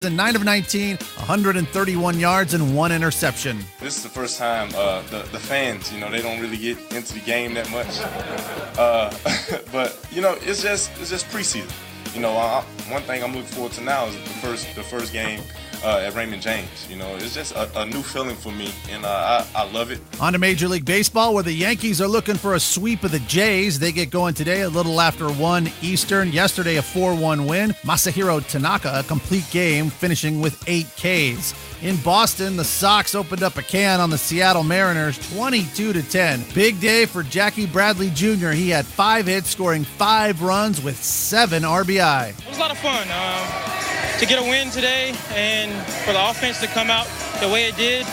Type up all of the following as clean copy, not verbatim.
9 of 19, 131 yards and 1 interception. This is the first time the fans, they don't really get into the game that much. But it's just preseason. One thing I'm looking forward to now is the first game at Raymond James. It's just a new feeling for me, and I love it. On to Major League Baseball, where the Yankees are looking for a sweep of the Jays. They get going today a little after 1 Eastern. Yesterday, a 4-1 win. Masahiro Tanaka, a complete game, finishing with 8 Ks. In Boston, the Sox opened up a can on the Seattle Mariners, 22-10. Big day for Jackie Bradley Jr. He had 5 hits, scoring 5 runs with 7 RBI. It was a lot of fun to get a win today, and for the offense to come out the way it did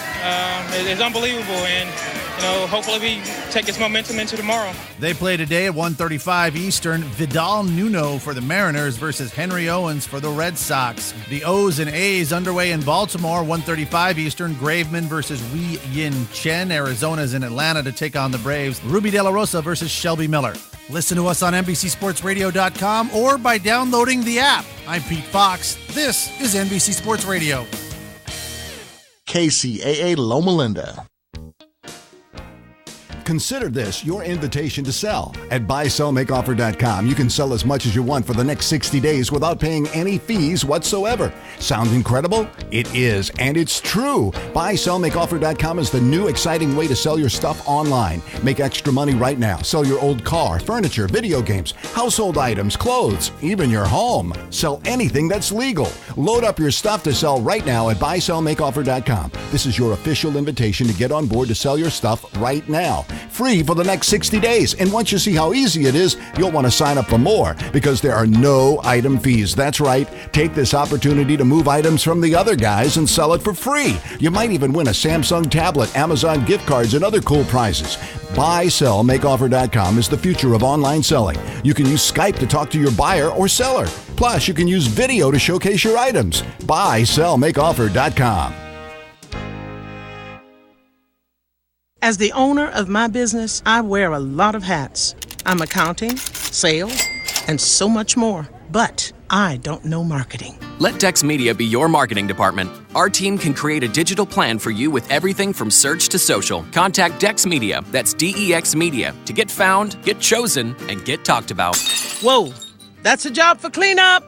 is unbelievable. And hopefully we take this momentum into tomorrow. They play today at 1:35 Eastern. Vidal Nuno for the Mariners versus Henry Owens for the Red Sox. The O's and A's underway in Baltimore, 1:35 Eastern. Graveman versus Wei Yin Chen. Arizona's in Atlanta to take on the Braves. Ruby De La Rosa versus Shelby Miller. Listen to us on NBCSportsRadio.com or by downloading the app. I'm Pete Fox. This is NBC Sports Radio. Kcaa Loma Linda. Consider this your invitation to sell. At buysellmakeoffer.com, you can sell as much as you want for the next 60 days without paying any fees whatsoever. Sound incredible? It is, and it's true. Buysellmakeoffer.com is the new exciting way to sell your stuff online. Make extra money right now. Sell your old car, furniture, video games, household items, clothes, even your home. Sell anything that's legal. Load up your stuff to sell right now at buysellmakeoffer.com. This is your official invitation to get on board to sell your stuff right now. Free for the next 60 days. And once you see how easy it is, you'll want to sign up for more because there are no item fees. That's right. Take this opportunity to move items from the other guys and sell it for free. You might even win a Samsung tablet, Amazon gift cards, and other cool prizes. BuySellMakeOffer.com is the future of online selling. You can use Skype to talk to your buyer or seller. Plus, you can use video to showcase your items. BuySellMakeOffer.com. As the owner of my business, I wear a lot of hats. I'm accounting, sales, and so much more. But I don't know marketing. Let Dex Media be your marketing department. Our team can create a digital plan for you with everything from search to social. Contact Dex Media, that's DEX Media, to get found, get chosen, and get talked about. Whoa, that's a job for cleanup,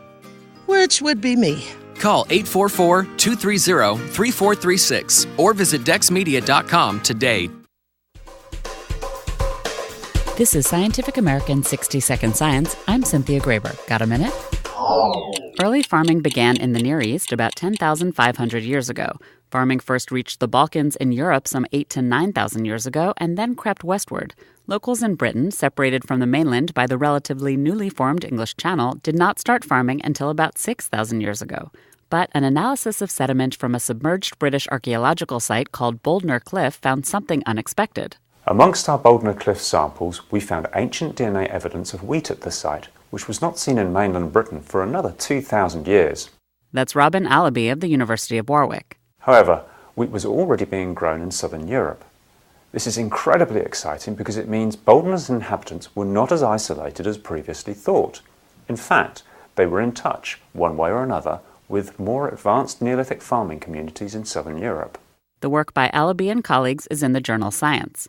which would be me. Call 844-230-3436 or visit dexmedia.com today. This is Scientific American 60-Second Science. I'm Cynthia Graber. Got a minute? Early farming began in the Near East about 10,500 years ago. Farming first reached the Balkans in Europe some 8,000 to 9,000 years ago and then crept westward. Locals in Britain, separated from the mainland by the relatively newly formed English Channel, did not start farming until about 6,000 years ago. But an analysis of sediment from a submerged British archaeological site called Boldner Cliff found something unexpected. Amongst our Boldner Cliff samples, we found ancient DNA evidence of wheat at the site, which was not seen in mainland Britain for another 2,000 years. That's Robin Allaby of the University of Warwick. However, wheat was already being grown in southern Europe. This is incredibly exciting because it means Boldner's inhabitants were not as isolated as previously thought. In fact, they were in touch, one way or another, with more advanced Neolithic farming communities in southern Europe. The work by Allaby and colleagues is in the journal Science.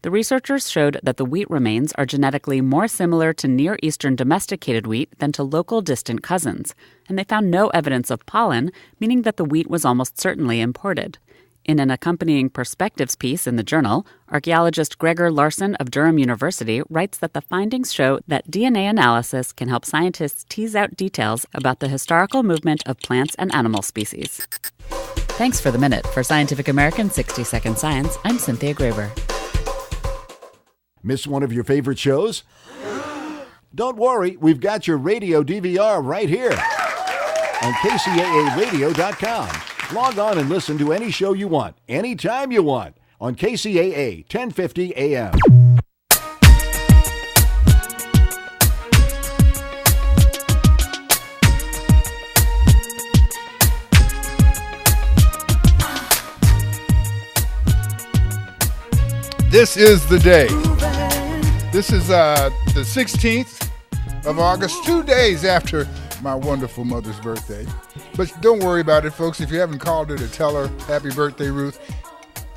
The researchers showed that the wheat remains are genetically more similar to Near Eastern domesticated wheat than to local distant cousins, and they found no evidence of pollen, meaning that the wheat was almost certainly imported. In an accompanying perspectives piece in the journal, archaeologist Gregor Larson of Durham University writes that the findings show that DNA analysis can help scientists tease out details about the historical movement of plants and animal species. Thanks for the minute. For Scientific American 60-Second Science, I'm Cynthia Graber. Miss one of your favorite shows? Don't worry, we've got your radio DVR right here on KCAAradio.com. Log on and listen to any show you want, anytime you want, on KCAA 1050 AM. This is the day. This is the 16th of August, 2 days after my wonderful mother's birthday. But don't worry about it, folks. If you haven't called her to tell her happy birthday, Ruth,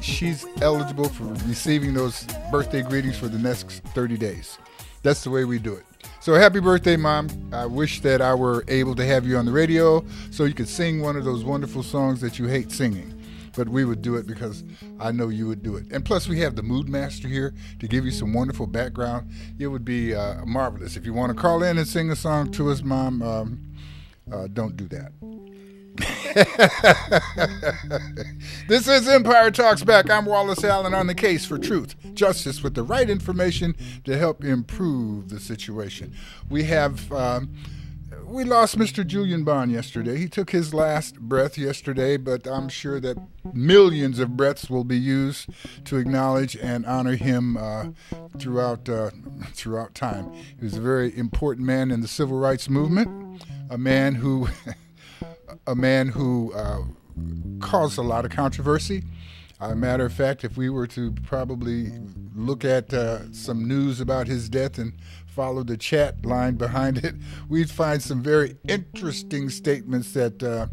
she's eligible for receiving those birthday greetings for the next 30 days. That's the way we do it. So happy birthday, Mom. I wish that I were able to have you on the radio so you could sing one of those wonderful songs that you hate singing. But we would do it because I know you would do it. And plus, we have the Mood Master here to give you some wonderful background. It would be marvelous. If you want to call in and sing a song to us, Mom, don't do that. This is Empire Talks Back. I'm Wallace Allen, on the case for truth, justice, with the right information to help improve the situation. We lost Mr. Julian Bond yesterday. He took his last breath yesterday, but I'm sure that millions of breaths will be used to acknowledge and honor him throughout time. He was a very important man in the civil rights movement, a man who caused a lot of controversy. Matter of fact, if we were to probably look at some news about his death and follow the chat line behind it, we'd find some very interesting statements that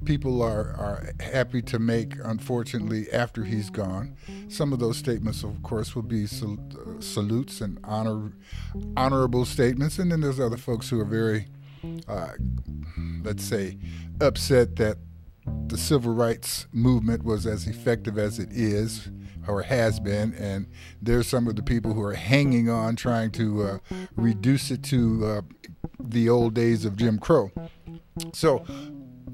people are happy to make, unfortunately, after he's gone. Some of those statements, of course, will be salutes and honorable statements, and then there's other folks who are very, let's say, upset that the civil rights movement was as effective as it is or has been, and there's some of the people who are hanging on, trying to reduce it to the old days of Jim Crow. So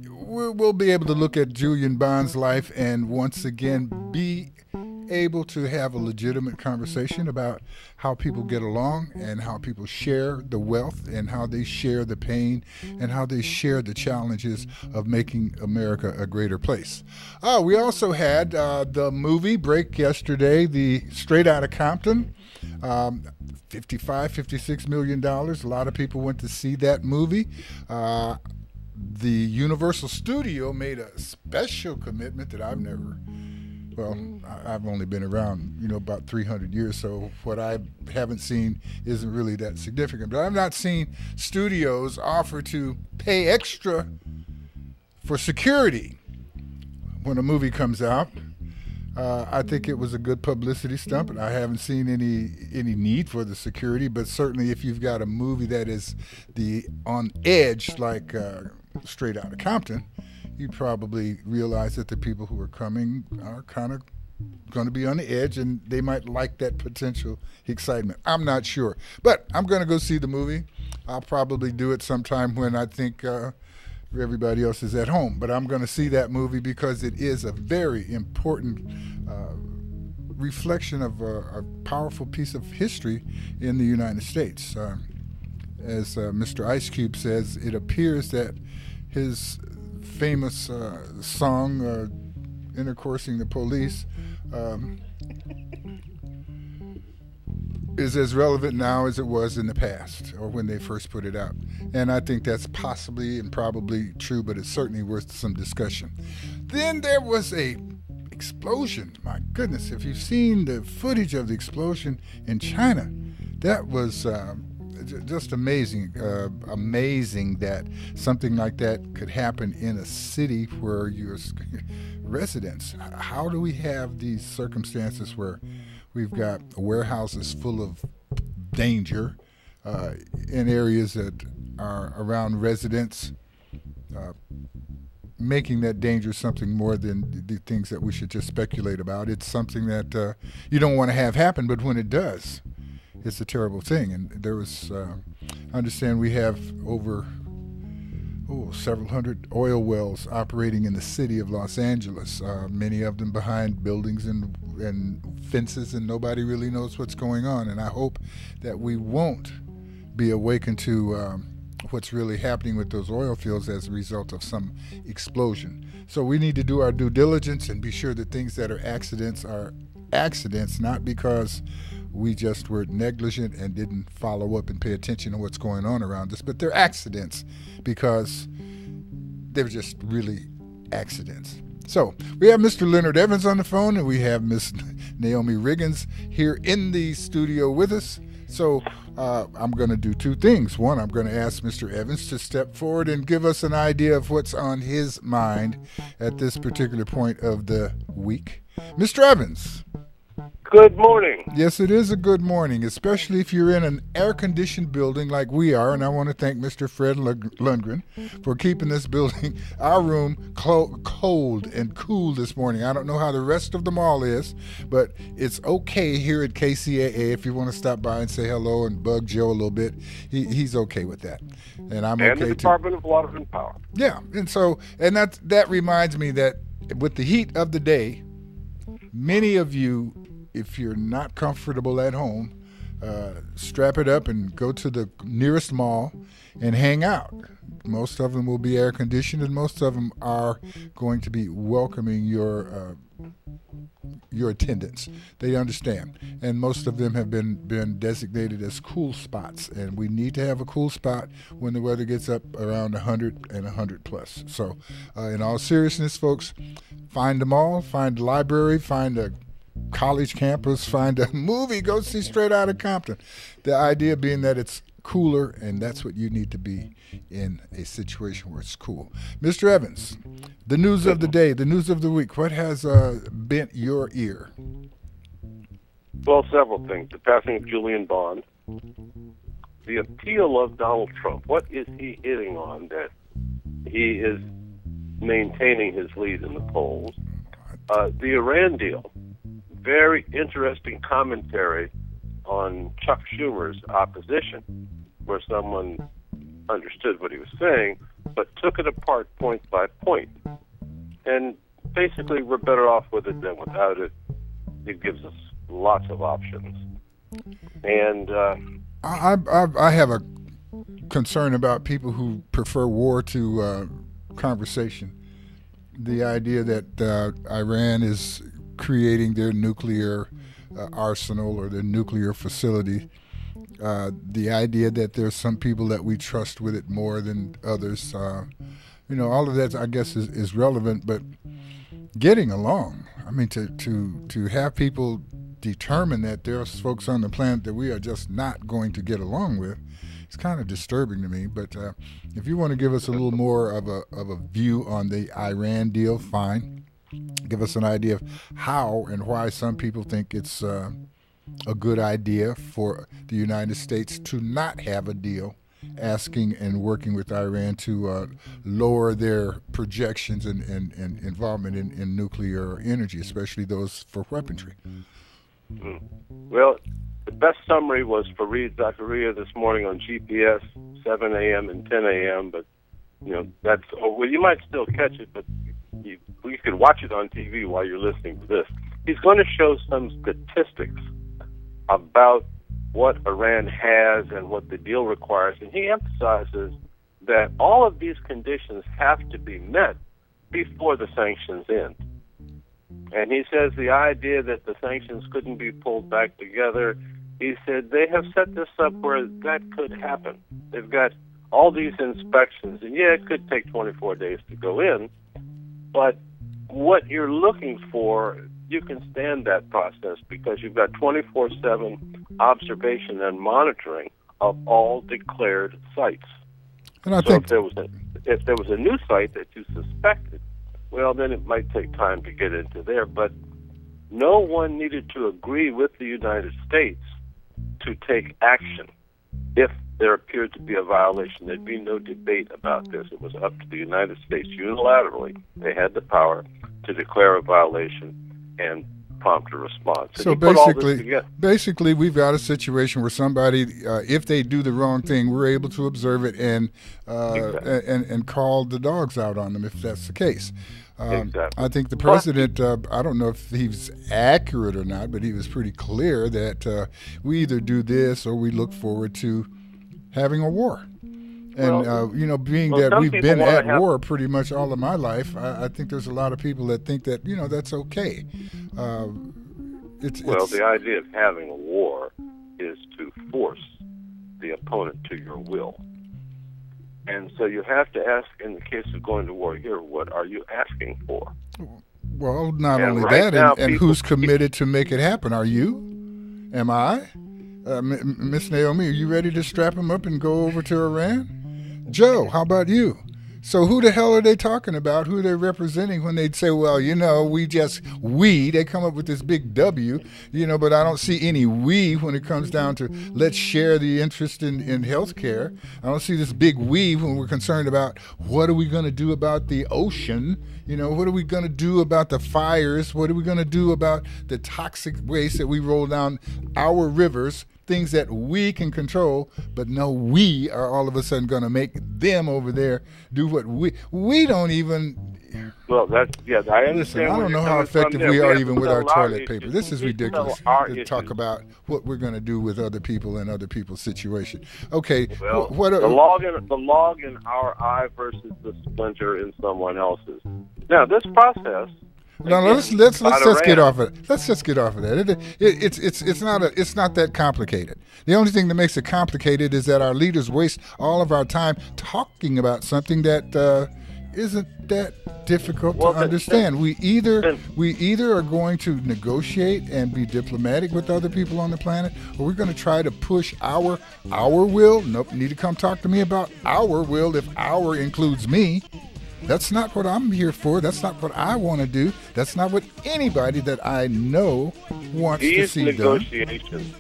we'll be able to look at Julian Bond's life and once again be able to have a legitimate conversation about how people get along and how people share the wealth and how they share the pain and how they share the challenges of making America a greater place. We also had the movie break yesterday, the Straight Outta Compton. $56 million. A lot of people went to see that movie. The Universal Studio made a special commitment that I've only been around, about 300 years, so what I haven't seen isn't really that significant. But I've not seen studios offer to pay extra for security when a movie comes out. I think it was a good publicity stunt, but I haven't seen any need for the security. But certainly if you've got a movie that is on edge, like Straight Outta Compton, you'd probably realize that the people who are coming are kind of going to be on the edge, and they might like that potential excitement. I'm not sure. But I'm going to go see the movie. I'll probably do it sometime when I think everybody else is at home. But I'm going to see that movie because it is a very important reflection of a powerful piece of history in the United States. As Mr. Ice Cube says, it appears that his famous song, Intercoursing the Police, is as relevant now as it was in the past or when they first put it out. And I think that's possibly and probably true, but it's certainly worth some discussion. Then there was a explosion. My goodness, if you've seen the footage of the explosion in China, that was just amazing. Amazing that something like that could happen in a city where you're residents. How do we have these circumstances where we've got warehouses full of danger in areas that are around residents, making that danger something more than the things that we should just speculate about? It's something that you don't want to have happen, but when it does, it's a terrible thing. And there was, I understand we have over several hundred oil wells operating in the city of Los Angeles, many of them behind buildings and fences, and nobody really knows what's going on. And I hope that we won't be awakened to what's really happening with those oil fields as a result of some explosion. So we need to do our due diligence and be sure that things that are accidents, not because we just were negligent and didn't follow up and pay attention to what's going on around us, but they're accidents because they're just really accidents. So we have Mr. Leonard Evans on the phone, and we have Miss Naomi Riggins here in the studio with us. So I'm going to do two things. One, I'm going to ask Mr. Evans to step forward and give us an idea of what's on his mind at this particular point of the week. Mr. Evans. Good morning. Yes, it is a good morning, especially if you're in an air-conditioned building like we are, and I want to thank Mr. Fred Lundgren for keeping this building, our room, cold and cool this morning. I don't know how the rest of the mall is, but it's okay here at Kcaa. If you want to stop by and say hello and bug Joe a little bit, he's okay with that, and I'm okay too. And the Department of Water and Power. Yeah, and that reminds me that with the heat of the day, many of you, if you're not comfortable at home, strap it up and go to the nearest mall and hang out. Most of them will be air conditioned, and most of them are going to be welcoming your attendance. They understand, and most of them have been designated as cool spots, and we need to have a cool spot when the weather gets up around 100 and 100 plus. So in all seriousness, folks, find the mall, find the library, find a college campus, find a movie, go see Straight Outta Compton. The idea being that it's cooler, and that's what you need to be in a situation where it's cool. Mr. Evans, the news of the day, the news of the week, what has bent your ear? Well, several things. The passing of Julian Bond, the appeal of Donald Trump. What is he hitting on that he is maintaining his lead in the polls? The Iran deal. Very interesting commentary on Chuck Schumer's opposition, where someone understood what he was saying, but took it apart point by point. And basically, we're better off with it than without it. It gives us lots of options. And I have a concern about people who prefer war to conversation. The idea that Iran is creating their nuclear arsenal or their nuclear facility, the idea that there's some people that we trust with it more than others, all of that I guess is relevant, but getting along, I mean, to have people determine that there's folks on the planet that we are just not going to get along with, it's kind of disturbing to me. But if you want to give us a little more of a view on the Iran deal, fine. Give us an idea of how and why some people think it's a good idea for the United States to not have a deal, asking and working with Iran to lower their projections and involvement in nuclear energy, especially those for weaponry. Well, the best summary was Fareed Zakaria this morning on GPS, 7 a.m. and 10 a.m., but that's, well, you might still catch it, but you could watch it on TV while you're listening to this. He's going to show some statistics about what Iran has and what the deal requires, and he emphasizes that all of these conditions have to be met before the sanctions end. And he says the idea that the sanctions couldn't be pulled back together, he said they have set this up where that could happen. They've got all these inspections, and yeah, it could take 24 days to go in, but what you're looking for, you can stand that process because you've got 24/7 observation and monitoring of all declared sites. And I think if there was a new site that you suspected, well, then it might take time to get into there. But no one needed to agree with the United States to take action if there appeared to be a violation. There'd be no debate about this. It was up to the United States unilaterally. They had the power to declare a violation and prompt a response. So basically, we've got a situation where somebody, if they do the wrong thing, we're able to observe it and call the dogs out on them if that's the case. Exactly. I think the president, I don't know if he's accurate or not, but he was pretty clear that we either do this or we look forward to having a war. And, that we've been at war pretty much all of my life, I think there's a lot of people that think that, that's okay. The idea of having a war is to force the opponent to your will. And so you have to ask, in the case of going to war here, what are you asking for? Well, not only that, and who's committed to make it happen? Are you? Am I? Miss Naomi, are you ready to strap them up and go over to Iran? Joe, how about you? So who the hell are they talking about? Who are they representing when they say, well, they come up with this big W, but I don't see any we when it comes down to let's share the interest in health care. I don't see this big we when we're concerned about what are we going to do about the ocean? What are we going to do about the fires? What are we going to do about the toxic waste that we roll down our rivers? Things that we can control, but no, we are all of a sudden going to make them over there do what we don't even. Well, I understand. Listen, I don't know how effective we are even with our toilet paper. This is ridiculous to talk about what we're going to do with other people and other people's situation. Okay, well, the log in our eye versus the splinter in someone else's. Now, this process. No, let's just get off of it. Let's just get off of that. It's not that complicated. The only thing that makes it complicated is that our leaders waste all of our time talking about something that isn't that difficult to understand. We either are going to negotiate and be diplomatic with other people on the planet, or we're going to try to push our will. Nope, need to come talk to me about our will if our includes me. That's not what I'm here for. That's not what I want to do. That's not what anybody that I know wants to see done.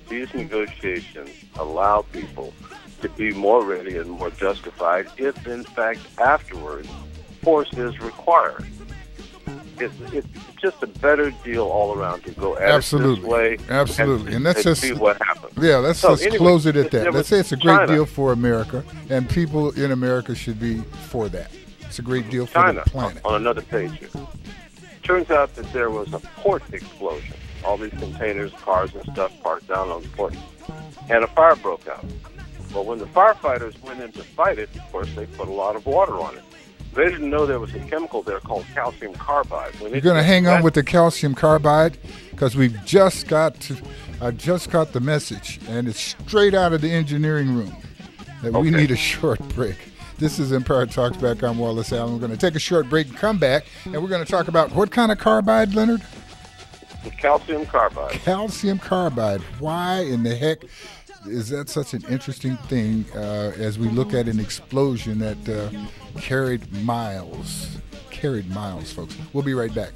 These negotiations allow people to be more ready and more justified if, in fact, afterwards, force is required. It's just a better deal all around to go at it this way. Absolutely. And let's just see what happens. Yeah, let's close it at that. Let's say it's a great deal for America, and people in America should be for that. It's a great deal for China, the planet. On another page here. Turns out that there was a port explosion. All these containers, cars, and stuff parked down on the port. And a fire broke out. Well, when the firefighters went in to fight it, of course, they put a lot of water on it. They didn't know there was a chemical there called calcium carbide. You're going to hang on with the calcium carbide because I've just got the message, and it's straight out of the engineering room, that we need a short break. This is Empire Talks Back. I'm Wallace Allen. We're going to take a short break and come back, and we're going to talk about what kind of carbide, Leonard? The calcium carbide. Calcium carbide. Why in the heck is that such an interesting thing as we look at an explosion that carried miles? Carried miles, folks. We'll be right back.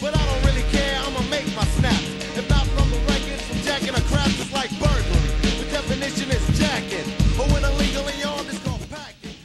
But I don't really care. I'm going to make my snaps. If not from the records, from jacking a crap, it's like burglary. The definition is jacking. But when illegally armed, it's called packing.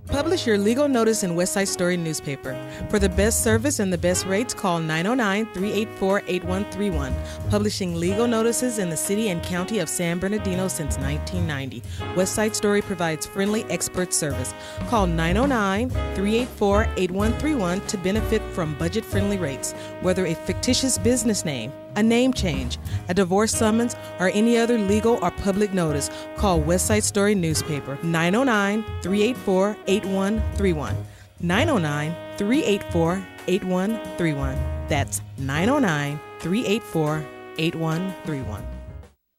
Publish your legal notice in West Side Story newspaper. For the best service and the best rates, call 909-384-8131. Publishing legal notices in the city and county of San Bernardino since 1990. West Side Story provides friendly expert service. Call 909-384-8131 to benefit from budget-friendly rates. Whether a fictitious business name, a name change, a divorce summons, or any other legal or public notice, call West Side Story newspaper 909-384-8131. 909-384-8131. That's 909-384-8131.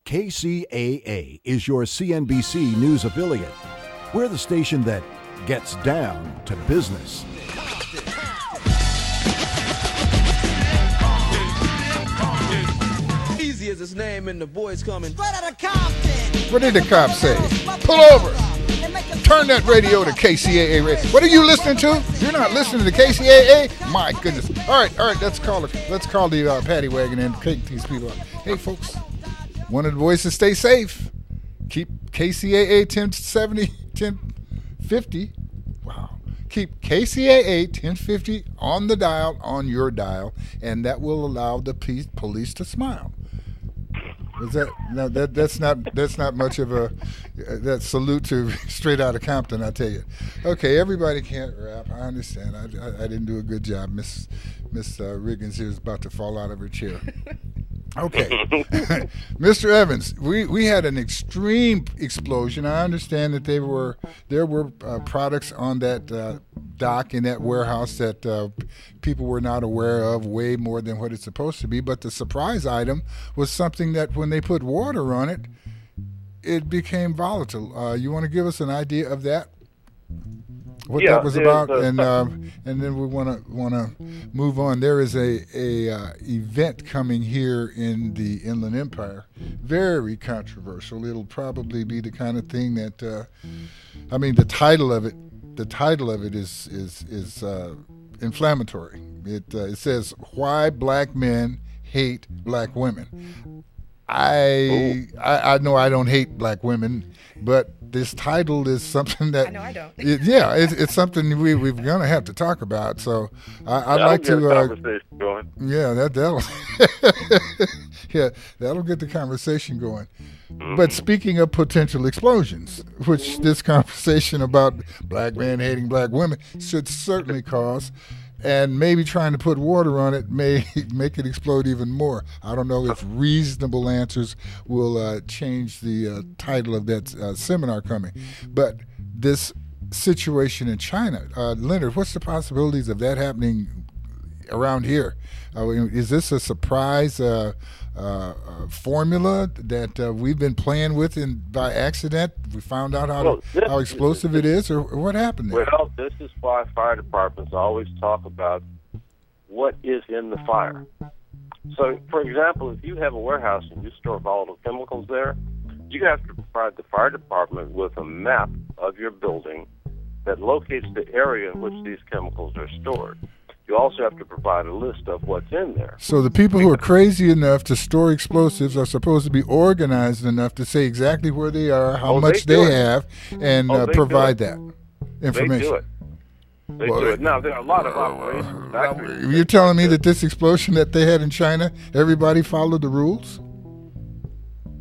KCAA is your CNBC News affiliate. We're the station that gets down to business. Easy as his name and the boys coming straight out of Compton. What did the cop say? Pull over. Turn that radio to KCAA radio. What are you listening to? You're not listening to KCAA? My goodness. All right. Let's call the paddy wagon and take these people out. Hey, folks. One of the voices, stay safe. Keep KCAA 1070, 1050. Wow. Keep KCAA 1050 on the dial, on your dial, and that will allow the police to smile. Is that no? That's not much of a that salute to straight out of Compton, I tell you. Okay, everybody can't rap. I understand. I didn't do a good job. Miss Riggins here is about to fall out of her chair. Okay, Mr. Evans, we had an extreme explosion. I understand that there were products on that dock in that warehouse that people were not aware of, way more than what it's supposed to be. But the surprise item was something that when they put water on it, it became volatile. You want to give us an idea of that? what Yeah, that was there's about, a- and then we want to move on. There is a event coming here in the Inland Empire, very controversial. It'll probably be the kind of thing that, the title of it is inflammatory. It says why black men hate black women. I know I don't hate black women, but this title is something that I know I don't. it's something we're gonna have to talk about. So I'd like to. Conversation going. Yeah, that'll that'll get the conversation going. But speaking of potential explosions, which this conversation about black men hating black women should certainly cause, and maybe trying to put water on it may make it explode even more. I don't know if reasonable answers will change the title of that seminar coming. But this situation in China, Leonard, what's the possibilities of that happening around here? Is this a surprise formula that we've been playing with by accident? We found out how explosive it is, or what happened there? Well, this is why fire departments always talk about what is in the fire. So, for example, if you have a warehouse and you store volatile chemicals there, you have to provide the fire department with a map of your building that locates the area in which these chemicals are stored. You also have to provide a list of what's in there. So the people who are crazy enough to store explosives are supposed to be organized enough to say exactly where they are, how much they have, and provide that information. They do it. Now, there are a lot of operations. Factories. You're telling me that this explosion that they had in China, everybody followed the rules?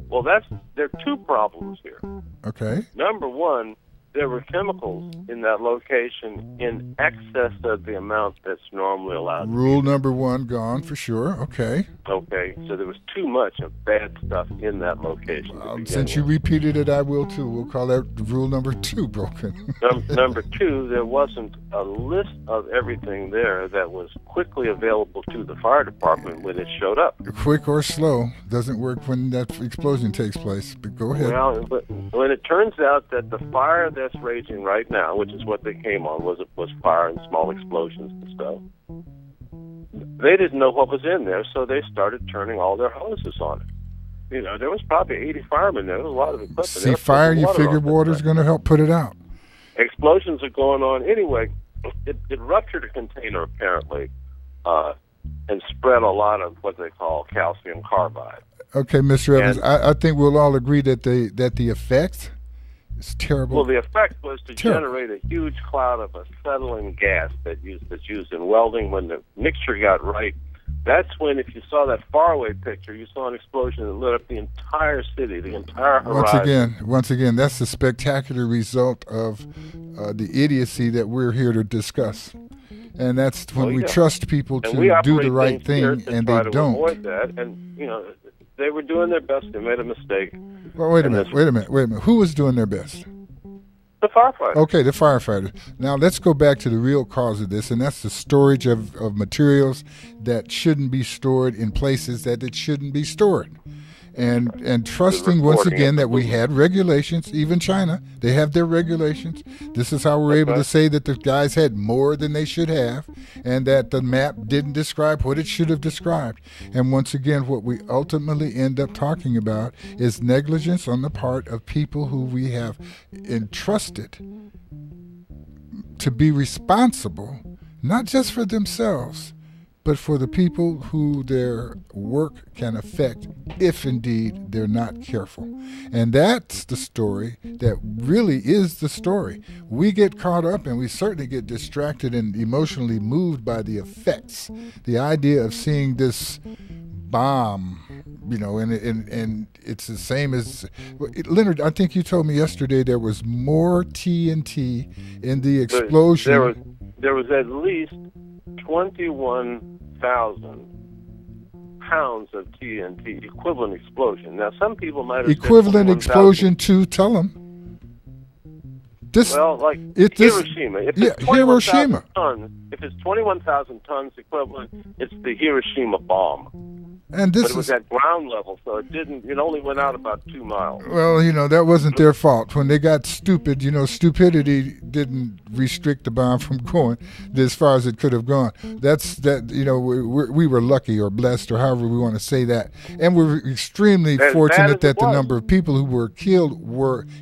Well, there are two problems here. Okay. Number one, there were chemicals in that location in excess of the amount that's normally allowed. Rule number one gone for sure. Okay. Okay, so there was too much of bad stuff in that location. Since you repeated it, I will too. We'll call that rule number two broken. Number two, there wasn't a list of everything there that was quickly available to the fire department when it showed up. Quick or slow doesn't work when that explosion takes place. But go ahead. Well, but when it turns out that the fire that's raging right now, which is what they came on, was fire and small explosions and stuff. They didn't know what was in there, so they started turning all their hoses on it. You know, there was probably 80 firemen there. There was a lot of equipment. See, fire, you figure water's going to help put it out. Explosions are going on anyway. It ruptured a container apparently, and spread a lot of what they call calcium carbide. Okay, Mr. Evans, I think we'll all agree that the effect is terrible. Well, the effect was to generate a huge cloud of acetylene gas that's used in welding. When the mixture got right, that's when, if you saw that faraway picture, you saw an explosion that lit up the entire city, the entire horizon. Once again, that's the spectacular result of the idiocy that we're here to discuss. And that's when we trust people to do the right thing, and they don't. Avoid that, and they were doing their best. They made a mistake. Well, wait a minute. Who was doing their best? The firefighters. Okay, the firefighters. Now let's go back to the real cause of this, and that's the storage of materials that shouldn't be stored in places that it shouldn't be stored. And trusting once again that we had regulations. Even China, they have their regulations. This is how we're able to say that the guys had more than they should have, and that the map didn't describe what it should have described. And once again, what we ultimately end up talking about is negligence on the part of people who we have entrusted to be responsible, not just for themselves, but for the people who their work can affect if indeed they're not careful. And that's the story that really is the story. We get caught up, and we certainly get distracted and emotionally moved by the effects. The idea of seeing this bomb, and it's the same as Leonard. I think you told me yesterday there was more TNT in the explosion. There was at least 21,000 pounds of TNT, equivalent explosion. Now, some people might have equivalent explosion to, tell them. Hiroshima. If it's Hiroshima. If it's 21,000 tons equivalent, it's the Hiroshima bomb. And but it was at ground level, so it only went out about 2 miles. Well, that wasn't their fault. When they got stupid, stupidity didn't restrict the bomb from going as far as it could have gone. We were lucky or blessed or however we want to say that. And we're extremely fortunate that the number of people who were killed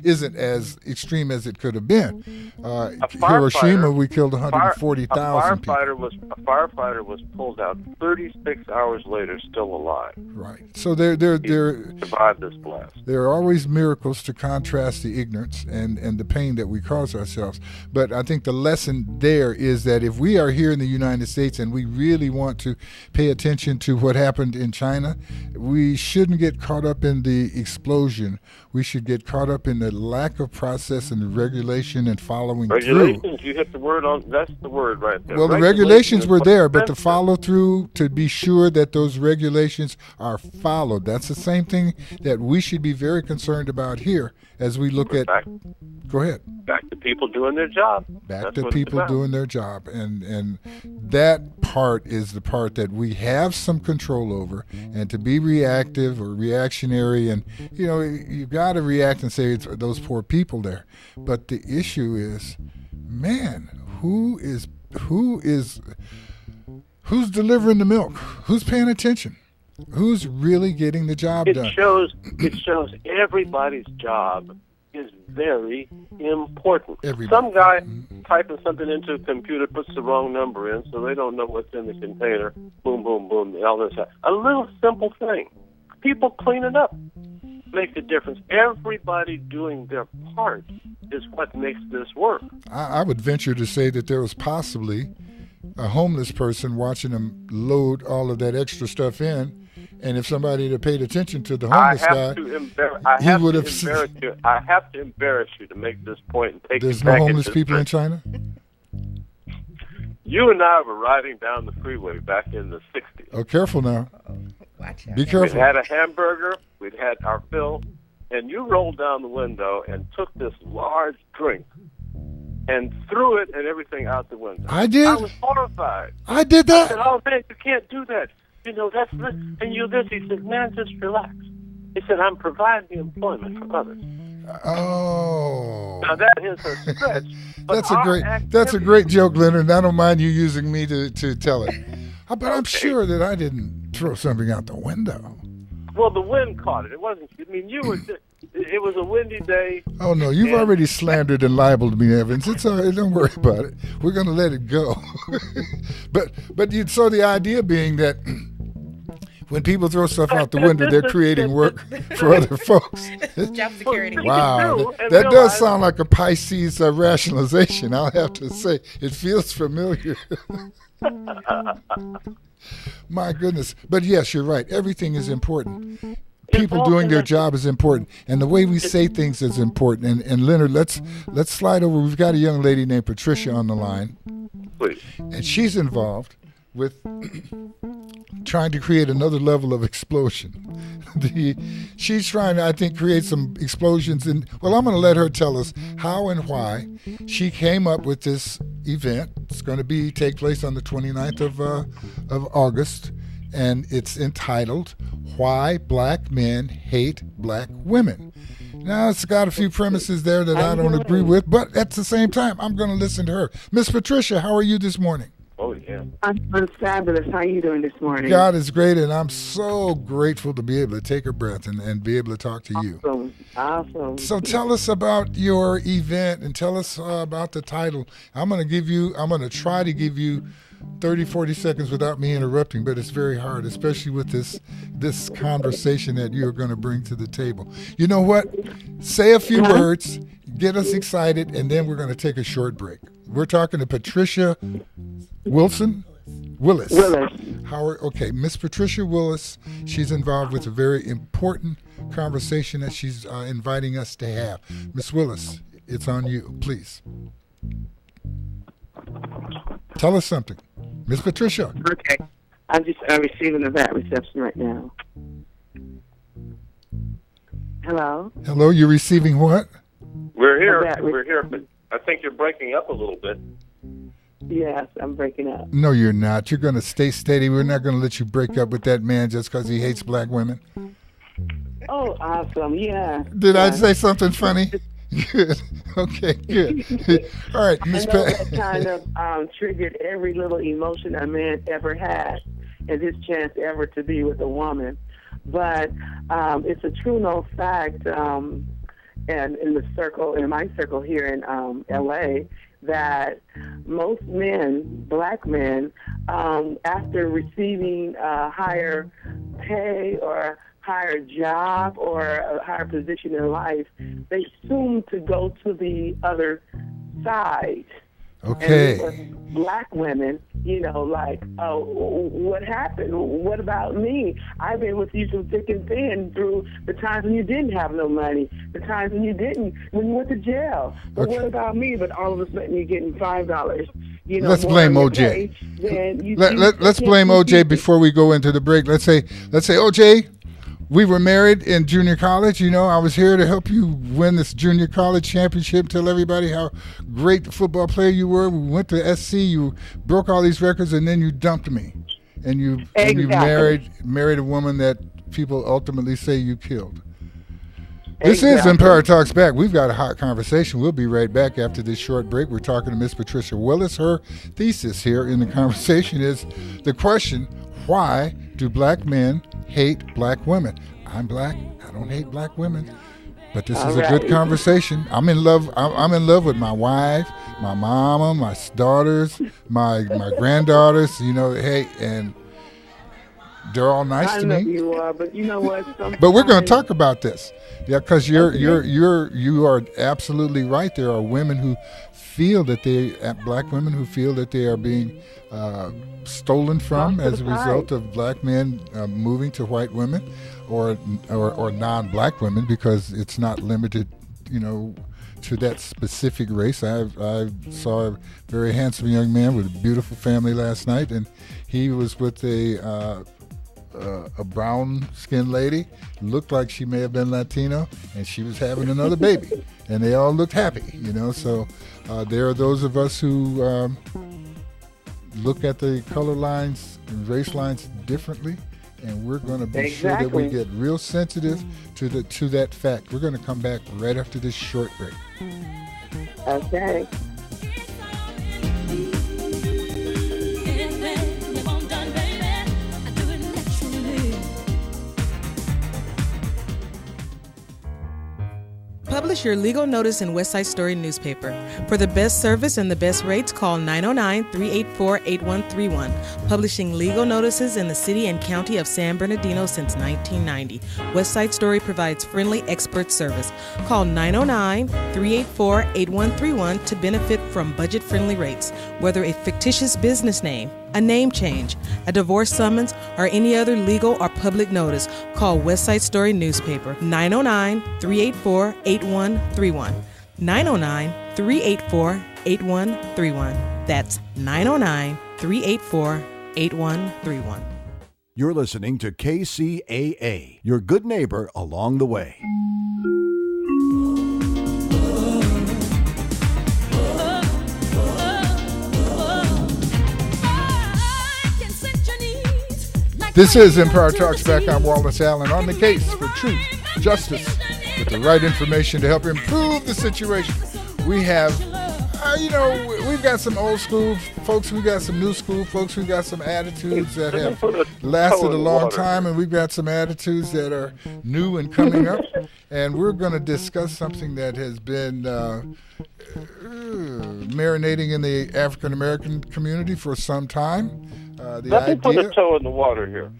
isn't as extreme as it could have been. Hiroshima, we killed 140,000 people. A firefighter was pulled out 36 hours later, still alive. Right. So there survived this blast. There are always miracles to contrast the ignorance and the pain that we cause ourselves. But I think the lesson there is that if we are here in the United States and we really want to pay attention to what happened in China, we shouldn't get caught up in the explosion. We should get caught up in the lack of process and the regulation and following regulations, through. You hit the word on. That's the word right there. Well, the regulations were there, but the follow through to be sure that those regulations are followed. That's the same thing that we should be very concerned about here as we look at. Go ahead. Back to people doing their job. Back to people doing their job, and that part is the part that we have some control over. And to be reactive or reactionary, and you got to react and say it's those poor people there. But the issue is, man, who's delivering the milk? Who's paying attention? Who's really getting the job done? It shows everybody's job is very important. Some guy typing something into a computer puts the wrong number in, so they don't know what's in the container. Boom, boom, boom. All this. A little simple thing. People clean it up. Make a difference. Everybody doing their part is what makes this work. I would venture to say that there was possibly a homeless person watching them load all of that extra stuff in, and if somebody had paid attention to the homeless guy, he would have. I have to embarrass you to make this point and take. There's no homeless people in China. You and I were riding down the freeway back in the '60s. Oh, careful now. Watch out. Be careful. We had a hamburger. We'd had our fill, and you rolled down the window and took this large drink and threw it and everything out the window. I did? I was horrified. I did that? I said, oh, man, you can't do that. That's this, and you this. He said, man, just relax. He said, I'm providing employment for others. Oh. Now, that is a stretch. That's a great joke, Leonard, and I don't mind you using me to tell it. But I'm sure that I didn't throw something out the window. Well, the wind caught it. It wasn't, you were just, it was a windy day. Oh, no, you've already slandered and libeled me, Evans. It's all right. Don't worry about it. We're going to let it go. But you saw the idea being that when people throw stuff out the window, they're creating work for other folks. Job security. Wow. That does sound like a Pisces rationalization, I'll have to say. It feels familiar. My goodness. But yes, you're right. Everything is important. People doing their job is important. And the way we say things is important. And Leonard, let's slide over. We've got a young lady named Patricia on the line. Please. And she's involved with trying to create another level of explosion. She's trying to, I think, create some explosions. I'm going to let her tell us how and why she came up with this event. It's going to take place on the 29th of August, and it's entitled "Why Black Men Hate Black Women." Now, it's got a few premises there that I don't agree with, but at the same time, I'm going to listen to her. Miss Patricia, how are you this morning? Oh, yeah. I'm fabulous. How are you doing this morning? God is great, and I'm so grateful to be able to take a breath and be able to talk to you. Awesome. So tell us about your event and tell us about the title. I'm going to try to give you 30, 40 seconds without me interrupting, but it's very hard, especially with this conversation that you're going to bring to the table. You know what? Say a few words, get us excited, and then we're going to take a short break. We're talking to Patricia Willis. Okay, Miss Patricia Willis. She's involved with a very important conversation that she's inviting us to have. Miss Willis, it's on you, please. Tell us something. Miss Patricia. Okay. I'm just receiving a VAT reception right now. Hello? Hello, you're receiving what? We're here, but I think you're breaking up a little bit. Yes, I'm breaking up. No, you're not. You're going to stay steady. We're not going to let you break up with that man just because he hates black women. Oh, awesome. Yeah. Did I say something funny? Good. Okay, good. All right, Miss I know Pat. that kind of triggered every little emotion a man ever had and his chance ever to be with a woman. But it's a true known fact, and in my circle here in L.A., that most men, black men, after receiving a higher pay or higher job or a higher position in life, they assume to go to the other side. Okay. And with black women, like, oh, what happened? What about me? I've been with you through thick and thin, through the times when you didn't have no money, the times when you went to jail. But what about me? But all of a sudden you're getting $5. Let's blame OJ. Let's blame OJ before we go into the break. Let's say OJ, we were married in junior college. I was here to help you win this junior college championship, tell everybody how great the football player you were. We went to SC, you broke all these records, and then you dumped me. And you married a woman that people ultimately say you killed. This is Empire Talks Back. We've got a hot conversation. We'll be right back after this short break. We're talking to Miss Patricia Willis. Her thesis here in the conversation is the question, why do black men hate black women? I'm black. I don't hate black women. But this is a good conversation. I'm in love. I'm in love with my wife, my mama, my daughters, my granddaughters. Hey, and they're all nice to me. I know you are, but you know what? But we're going to talk about this, because you are absolutely right. There are women who feel that black women who feel that they are being stolen from as a result of black men moving to white women or non-black women, because it's not limited, to that specific race. I saw a very handsome young man with a beautiful family last night, and he was with a brown-skinned lady, looked like she may have been Latino, and she was having another baby, and they all looked happy, So there are those of us who look at the color lines and race lines differently, and we're going to be sure that we get real sensitive to that fact. We're going to come back right after this short break. Okay. Publish your legal notice in Westside Story newspaper. For the best service and the best rates, call 909-384-8131. Publishing legal notices in the city and county of San Bernardino since 1990. Westside Story provides friendly expert service. Call 909-384-8131 to benefit from budget-friendly rates. Whether a fictitious business name, a name change, a divorce summons, or any other legal or public notice, call Westside Story newspaper 909-384-8131. 909-384-8131. That's 909-384-8131. You're listening to KCAA, your good neighbor along the way. This is Empire Talks Back. I'm Wallace Allen, on the case for truth, justice, with the right information to help improve the situation. We have, we've got some old school folks, we've got some new school folks, we've got some attitudes that have lasted a long time, and we've got some attitudes that are new and coming up. And we're going to discuss something that has been marinating in the African American community for some time. Let me put a toe in the water here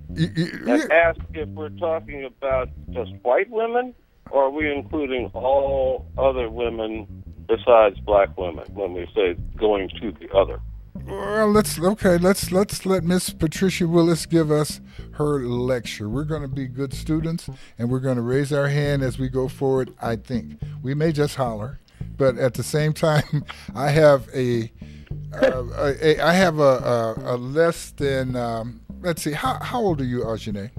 and ask if we're talking about just white women, or are we including all other women besides black women when we say going to the other? Well, let's let Miss Patricia Willis give us her lecture. We're going to be good students, and we're going to raise our hand as we go forward. I think we may just holler, but at the same time, I have a less than, let's see, how old are you, Ajane?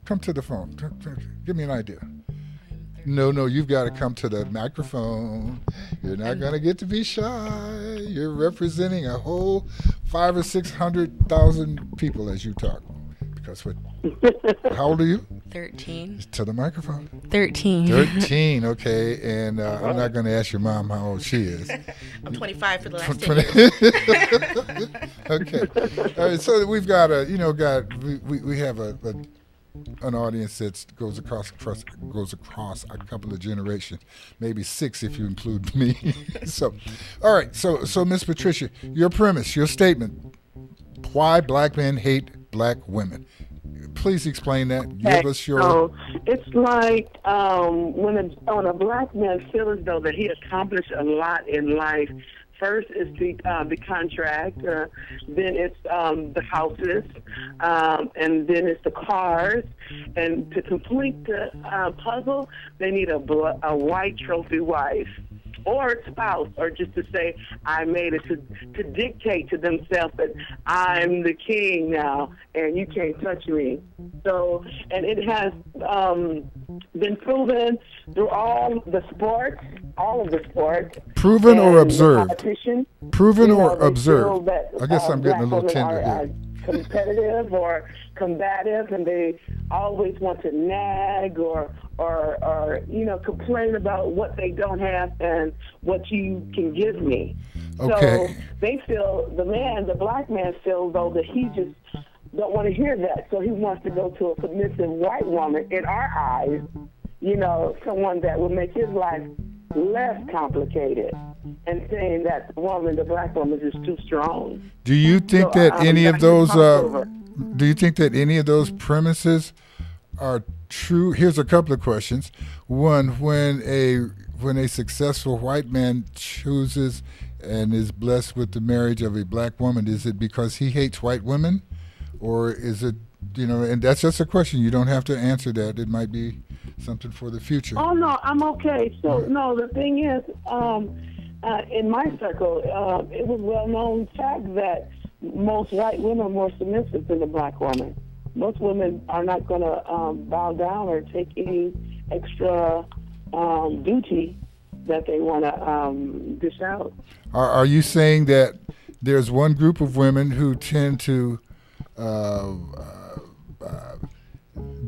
Come to the phone. Give me an idea. No, you've got to come to the microphone. You're not going to get to be shy. You're representing a whole 500,000 or 600,000 people as you talk. Because what? How old are you? 13. To the microphone. 13. 13, okay. And I'm not going to ask your mom how old she is. I'm 25 for the last 10 years. Okay. All right, so we've got we have an audience that goes across a couple of generations, maybe 6 if you include me. So, all right. So Miss Patricia, your premise, your statement: why black men hate black women. Please explain that. Give us your. So it's like when a black man feels as though that he accomplished a lot in life. First is the contract, then it's the houses, and then it's the cars. And to complete the puzzle, they need a white trophy wife or spouse, or just to say, I made it, to dictate to themselves that I'm the king now and you can't touch me. So, and it has been proven through all of the sports. Proven or observed? Proven or they observed? feel that, I guess I'm getting a little black women tender are here. Competitive or combative, and they always want to nag or complain about what they don't have and what you can give me. Okay. So they feel, the black man feels though that he just don't want to hear that, so he wants to go to a submissive white woman, in our eyes, someone that will make his life less complicated, and saying that the black woman is too strong. Do you think that any of those do you think that any of those premises are true? Here's a couple of questions. One, when a successful white man chooses and is blessed with the marriage of a black woman, is it because he hates white women, or is it, and that's just a question. You don't have to answer that. It might be something for the future. Oh, no, I'm okay. So, no, the thing is, in my circle, it was well-known fact that most white women are more submissive than the black woman. Most women are not going to bow down or take any extra duty that they want to dish out. Are you saying that there's one group of women who tend to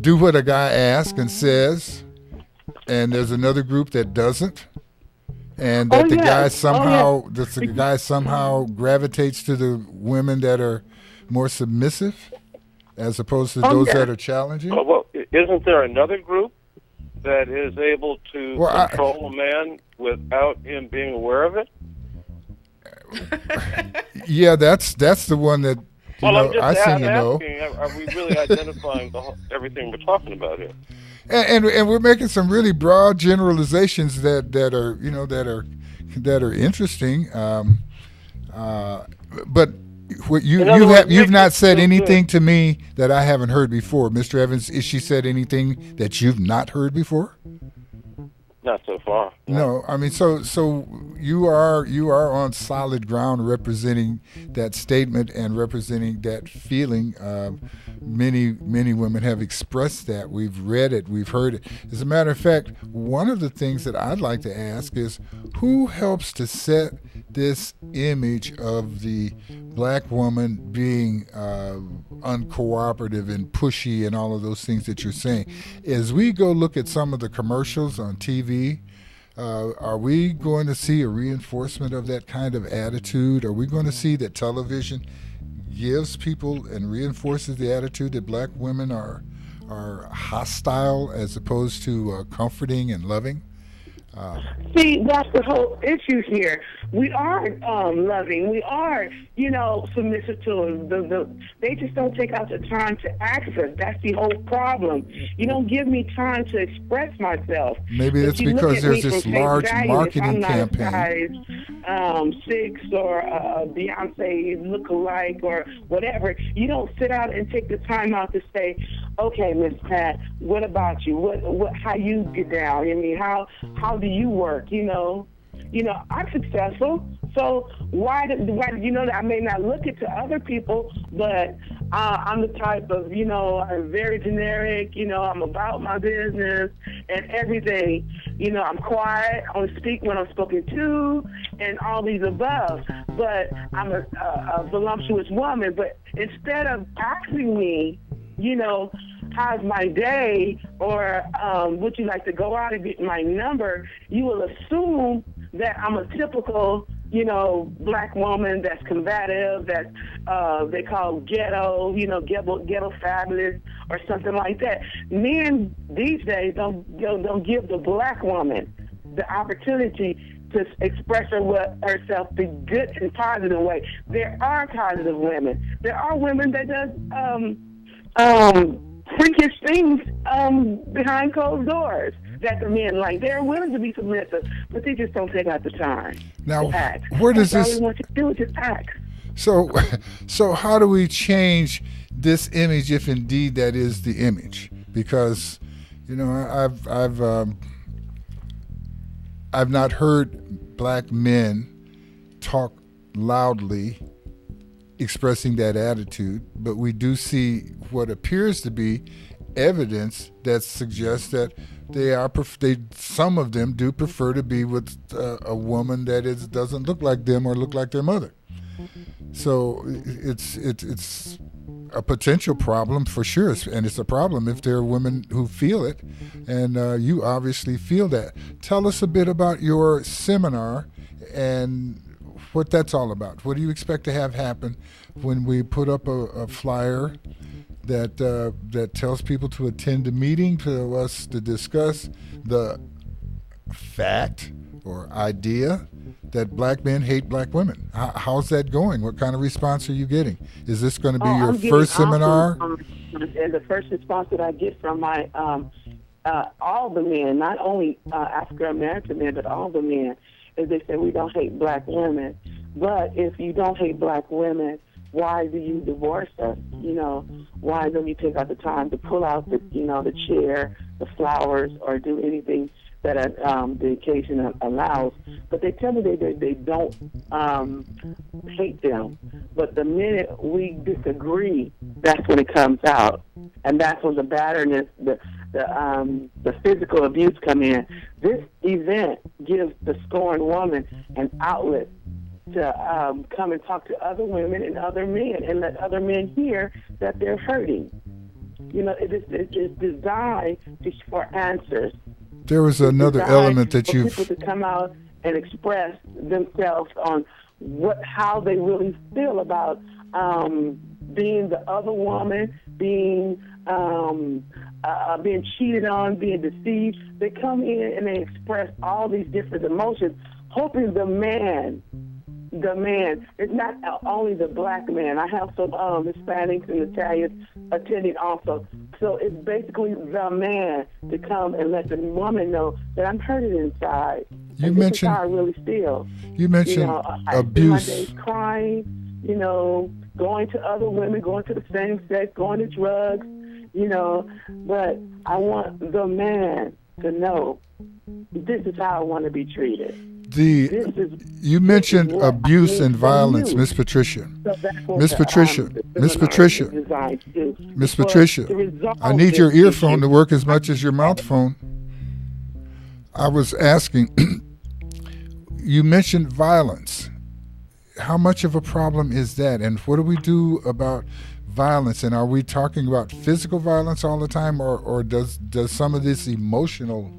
do what a guy asks and says, and there's another group that doesn't, and that the guy somehow gravitates to the women that are more submissive as opposed to those that are challenging? Well, isn't there another group that is able to control a man without him being aware of it? Yeah, that's the one that I seem to know. Are we really identifying everything we're talking about here? And we're making some really broad generalizations that are interesting. But you've not said anything to me that I haven't heard before, Mr. Evans. Is she said anything that you've not heard before? Not so far. No, I mean, so you are on solid ground representing that statement and representing that feeling. Many women have expressed that. We've read it, we've heard it. As a matter of fact, one of the things that I'd like to ask is, who helps to set this image of the black woman being uncooperative and pushy and all of those things that you're saying? As we go look at some of the commercials on TV, are we going to see a reinforcement of that kind of attitude? Are we going to see that television gives people and reinforces the attitude that black women are hostile as opposed to comforting and loving? See, that's the whole issue here. We are loving. We are, submissive to them. They just don't take out the time to access. That's the whole problem. You don't give me time to express myself. Maybe it's because there's this large marketing campaign. 6 or Beyonce look-alike or whatever. You don't sit out and take the time out to say, okay, Miss Pat, what about you? What? How you get down? I mean, how do you work? I'm successful, so why did I may not look it to other people, but I'm the type of, I'm very generic, I'm about my business and everything. I'm quiet, I only speak when I'm spoken to, and all these above. But I'm a voluptuous woman. But instead of asking me, how's my day, or would you like to go out and get my number, you will assume that I'm a typical, black woman that's combative, that they call ghetto, ghetto fabulous or something like that. Men these days don't give the black woman the opportunity to express herself the good and positive way. There are positive women. There are women that does freakish things behind closed doors that the men like. They're willing to be submissive, but they just don't take out the time now, to act. Where does That's this? all we want you to do is just act. So how do we change this image, if indeed that is the image? Because, I've not heard black men talk loudly expressing that attitude, but we do see what appears to be evidence that suggests that some of them do prefer to be with a woman that doesn't look like them or look like their mother. So it's a potential problem for sure, and it's a problem if there are women who feel it, and you obviously feel that. Tell us a bit about your seminar and what that's all about. What do you expect to have happen when we put up a flyer that tells people to attend a meeting for us to discuss the fact or idea that black men hate black women? How's that going? What kind of response are you getting? Is this going to be your first seminar? And the first response that I get from my all the men, not only African American men, but all the men, is they say we don't hate black women. But if you don't hate black women, why do you divorce us? Why don't you take out the time to pull out the chair, the flowers, or do anything that the occasion allows? But they tell me they don't hate them. But the minute we disagree, that's when it comes out, and that's when the batterness, the physical abuse come in. This event gives the scorned woman an outlet to come and talk to other women and other men, and let other men hear that they're hurting. It's designed for answers. There was another element that for people to come out and express themselves on how they really feel about being the other woman, being cheated on, being deceived. They come in and they express all these different emotions, hoping the man, it's not only the black man. I have some Hispanics and Italians attending also. So it's basically the man to come and let the woman know that I'm hurting inside. This is how I really feel. You mentioned abuse. I spend my days crying, going to other women, going to the same sex, going to drugs, But I want the man to know this is how I want to be treated. You mentioned abuse and violence, Miss Patricia. Miss Patricia, I need your earphone to work as much as your mouth phone. I was asking, you mentioned violence. How much of a problem is that, and what do we do about violence? And are we talking about physical violence all the time, or does some of this emotional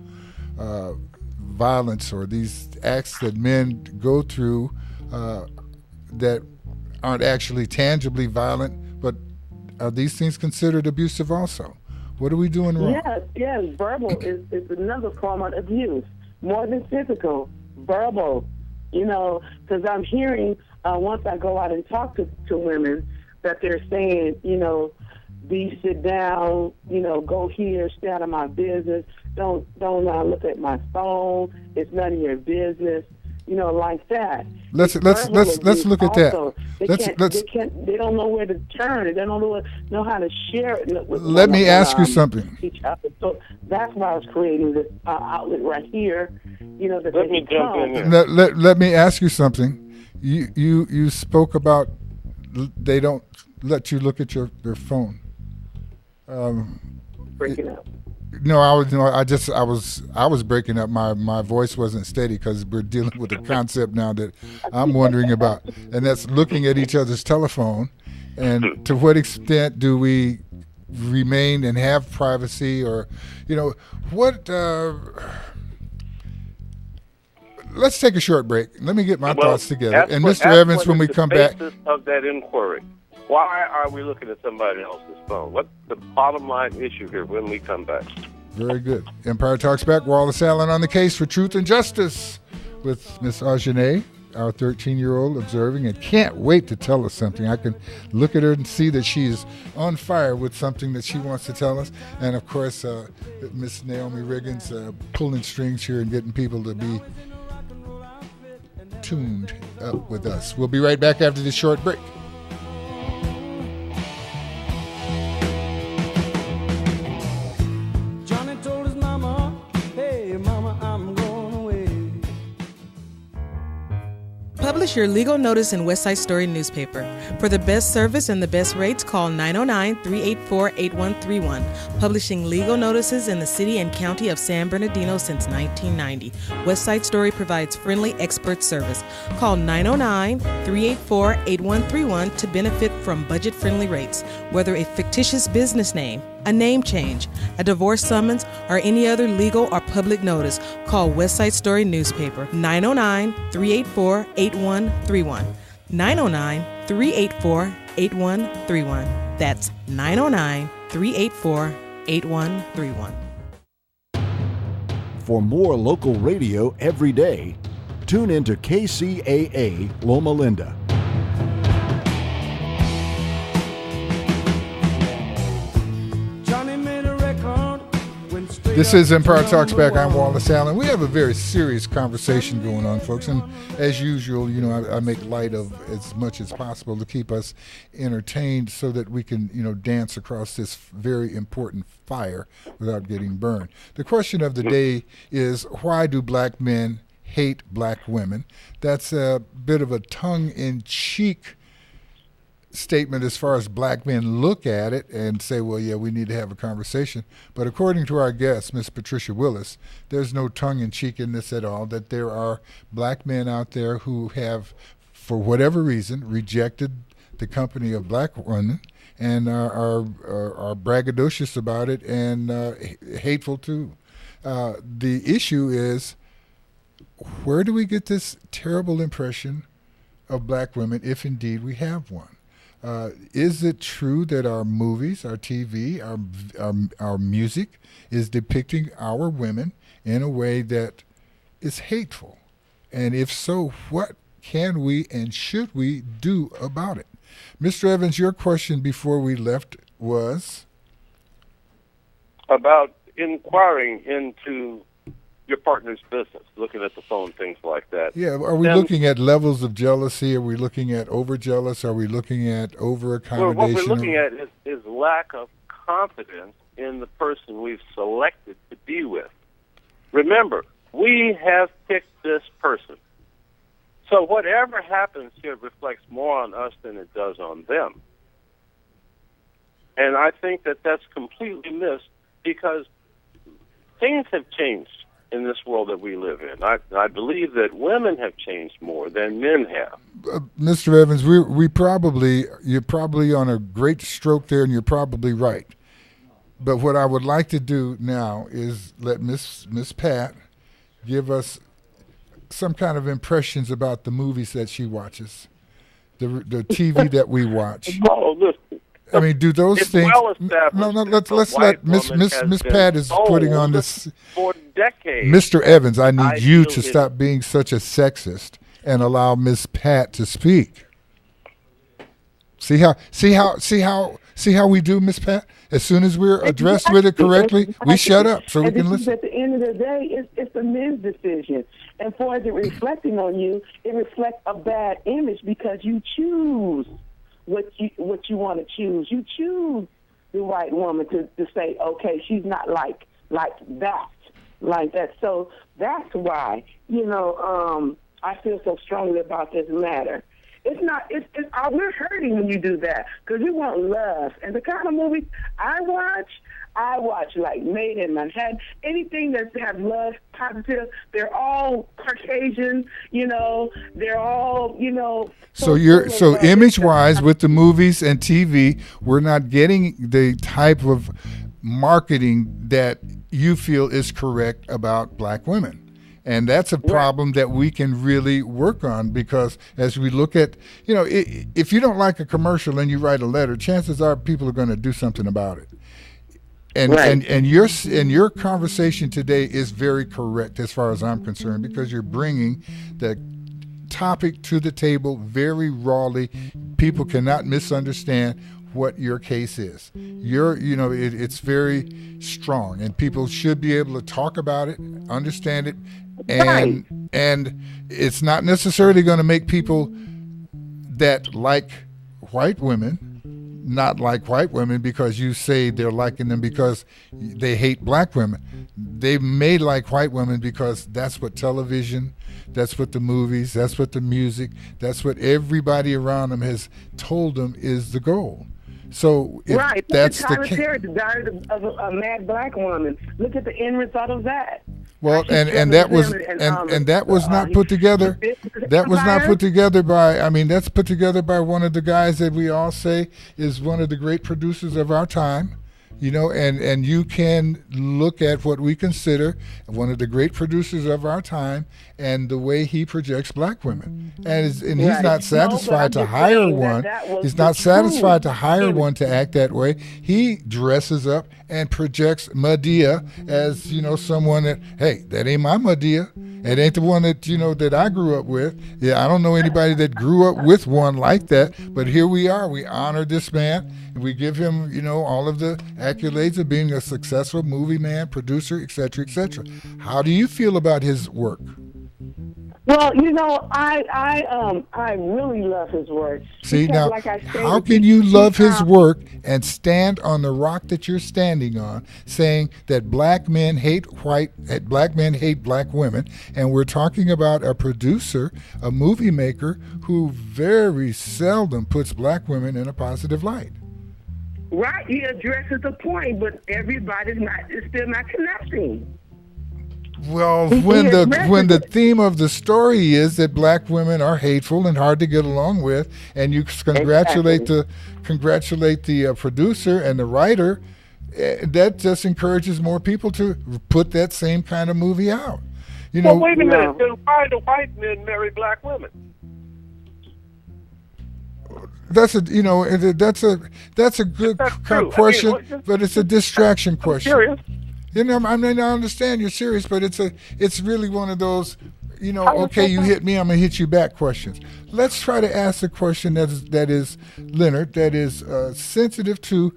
violence or these acts that men go through that aren't actually tangibly violent, but are these things considered abusive also? What are we doing wrong? Yes. Verbal is another form of abuse, more than physical. Verbal, because I'm hearing once I go out and talk to women that they're saying, be sit down, go here, stay out of my business. Don't look at my phone. It's none of your business. Like that. Let's look at that. They don't know where to turn. They don't know how to share it. Let me ask you something. Each other. So that's why I was creating this outlet right here. That Let me jump in here. Let me ask you something. You spoke about they don't let you look at their phone. Breaking up. No, I was breaking up. My voice wasn't steady because we're dealing with a concept now that I'm wondering about, and that's looking at each other's telephone, and to what extent do we remain and have privacy, or, what? Let's take a short break. Let me get my thoughts together. And Mr. Evans, when we come back, of that inquiry. Why are we looking at somebody else's phone? What's the bottom line issue here when we come back? Very good. Empire Talks Back. Wallace Allen on the case for truth and justice with Miss Agenay, our 13-year-old, observing and can't wait to tell us something. I can look at her and see that she is on fire with something that she wants to tell us. And, of course, Miss Naomi Riggins pulling strings here and getting people to be tuned up with us. We'll be right back after this short break. Publish your legal notice in West Side Story newspaper. For the best service and the best rates, call 909-384-8131. Publishing legal notices in the city and county of San Bernardino since 1990. West Side Story provides friendly expert service. Call 909-384-8131 to benefit from budget-friendly rates. Whether a fictitious business name, a name change, a divorce summons, or any other legal or public notice, call West Side Story newspaper 909-384-8131. 909-384-8131. That's 909-384-8131. For more local radio every day, tune into Kcaa Loma Linda. This is Empire Talks Back. I'm Wallace Allen. We have a very serious conversation going on, folks. And as usual, I make light of as much as possible to keep us entertained so that we can, dance across this very important fire without getting burned. The question of the day is, why do black men hate black women? That's a bit of a tongue-in-cheek statement as far as black men look at it and say, well, yeah, we need to have a conversation. But according to our guest, Miss Patricia Willis, there's no tongue-in-cheek in this at all, that there are black men out there who have, for whatever reason, rejected the company of black women and are braggadocious about it and hateful too. The issue is, where do we get this terrible impression of black women, if indeed we have one? Is it true that our movies, our TV, our music is depicting our women in a way that is hateful? And if so, what can we and should we do about it? Mr. Evans, your question before we left was? About inquiring into your partner's business, looking at the phone, things like that. Yeah, are we looking at levels of jealousy? Are we looking at over-jealous? Are we looking at over-accommodation? Well, what we're looking at is lack of confidence in the person we've selected to be with. Remember, we have picked this person. So whatever happens here reflects more on us than it does on them. And I think that that's completely missed because things have changed in this world that we live in. I believe that women have changed more than men have. Mr. Evans, you're probably on a great stroke there, and you're probably right. But what I would like to do now is let Miss Pat give us some kind of impressions about the movies that she watches, the TV that we watch. Oh, listen. I mean, do those it's things? Well established. Let's let Miss Pat is putting on this. For decades, Mr. Evans, I need you to stop being such a sexist and allow Miss Pat to speak. See how we do, Miss Pat? As soon as we're addressed with it correctly, we shut up so we can listen. At the end of the day, it's a men's decision. And for it reflecting on you, it reflects a bad image because you choose what you want to choose. You choose the right woman to say, okay, she's not like that. So that's why, I feel so strongly about this matter. It's not. We're hurting when you do that because we want love. And the kind of movies I watch like Made in Manhattan. Anything that has love, positive. They're all Caucasian. They're all So image-wise, with the movies and TV, we're not getting the type of marketing that you feel is correct about black women. And that's a problem that we can really work on, because as we look at, if you don't like a commercial and you write a letter, chances are people are going to do something about it. And your conversation today is very correct as far as I'm concerned, because you're bringing the topic to the table very rawly. People cannot misunderstand what your case is. It's very strong, and people should be able to talk about it, understand it, and it's not necessarily going to make people that like white women not like white women because you say they're liking them because they hate black women. They may like white women because that's what television, that's what the movies, that's what the music, that's what everybody around them has told them is the goal. So if that's the case, the diary of a mad black woman. Look at the end result of that. Well, and that was not put together. That was not put together by. I mean, that's put together by one of the guys that we all say is one of the great producers of our time. And you can look at what we consider one of the great producers of our time and the way he projects black women. And he's not satisfied to hire one. He's not satisfied to hire one to act that way. He dresses up and projects Madea as, someone that, hey, that ain't my Madea. It ain't the one that, that I grew up with. Yeah, I don't know anybody that grew up with one like that. But here we are. We honor this man. And we give him, all of the accolades of being a successful movie man, producer, et cetera, et cetera. How do you feel about his work? Well, I really love his work. See, because, now, how can you love his work and stand on the rock that you're standing on, saying that black men hate black women, and we're talking about a producer, a movie maker, who very seldom puts black women in a positive light? Right, he addresses the point, but everybody's still not connecting. Well, when the theme of the story is that black women are hateful and hard to get along with, and you congratulate the producer and the writer, that just encourages more people to put that same kind of movie out. Well, wait a minute. Then why do white men marry black women? That's a good kind of question, but it's a distraction question. Serious. I understand you're serious, but it's really one of those, okay, you hit me, I'm gonna hit you back questions. Let's try to ask a question that is Leonard, that is sensitive to